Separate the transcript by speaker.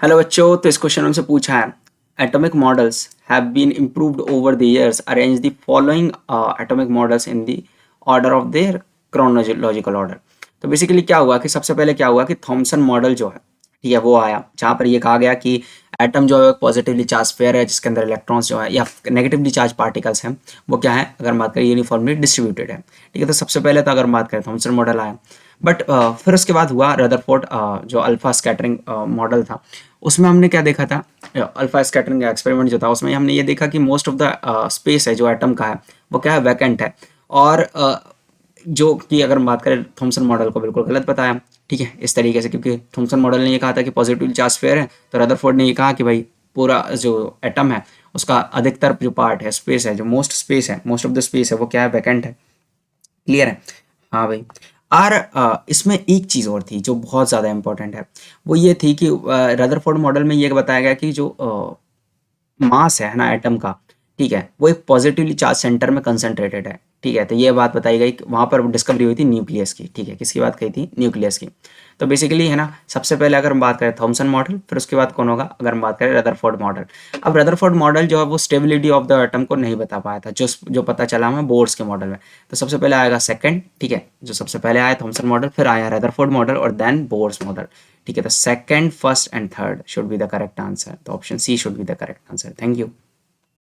Speaker 1: Hello बच्चों, तो इस क्वेश्चन हमसे पूछा है atomic models have been improved over the years. Arrange the following atomic models in the order of their chronological order. तो basically क्या हुआ कि सबसे पहले क्या हुआ कि थॉमसन मॉडल जो है, ठीक है, वो आया जहाँ पर ये कहा गया कि एटम जो है पॉजिटिवली चार्ज पेयर है जिसके अंदर इलेक्ट्रॉन्स जो है या नेगेटिवली चार्ज पार्टिकल्स हैं वो क्या है, अगर बात करें यूनिफॉर्मली डिस्ट्रीब्यूटेड है। ठीक है, तो सबसे पहले तो अगर बात करें थॉमसन मॉडल आया। बट फिर उसके बाद हुआ रदरफोर्ड जो अल्फा स्कैटरिंग मॉडल था। उसमें हमने क्या देखा था, अल्फा स्कैटरिंग एक्सपेरिमेंट जो था उसमें हमने ये देखा कि मोस्ट ऑफ द स्पेस है जो एटम का है वो क्या है, वैकेंट है। और जो कि अगर हम बात करें थॉमसन मॉडल को बिल्कुल गलत बताया। ठीक है, इस तरीके से, क्योंकि थॉमसन मॉडल ने ये कहा था कि पॉजिटिव चार्ज फेयर है, तो रदरफोर्ड ने ये कहा कि भाई पूरा जो एटम है उसका अधिकतर जो पार्ट है, स्पेस है, जो मोस्ट स्पेस है, मोस्ट ऑफ द स्पेस है वो क्या है, वैकेंट है। क्लियर है? हाँ भाई। और इसमें एक चीज़ और थी जो बहुत ज़्यादा इंपॉर्टेंट है। वो ये थी कि रदरफोर्ड मॉडल में ये बताया गया कि जो मास है ना एटम का, ठीक है, वो एक पॉजिटिवली चार्ज सेंटर में कंसंट्रेटेड है। ठीक है, तो ये बात बताई गई कि वहाँ पर डिस्कवरी हुई थी न्यूक्लियस की। ठीक है, किसकी बात कही थी, न्यूक्लियस की। तो बेसिकली है ना, सबसे पहले अगर हम बात करें थॉमसन मॉडल, फिर उसके बाद कौन होगा, अगर हम बात करें रदरफोर्ड मॉडल। अब रदरफोर्ड मॉडल जो है वो स्टेबिलिटी ऑफ द एटम को नहीं बता पाया था, जो जो पता चला हमें बोर्ड्स के मॉडल में। तो सबसे पहले आएगा सेकंड, ठीक है, जो सबसे पहले आया थॉमसन मॉडल, फिर आया रदरफोर्ड मॉडल और देन बोर्ड्स मॉडल। ठीक है, तो second, first and third should be the correct answer. तो option C should be the correct answer. Thank you.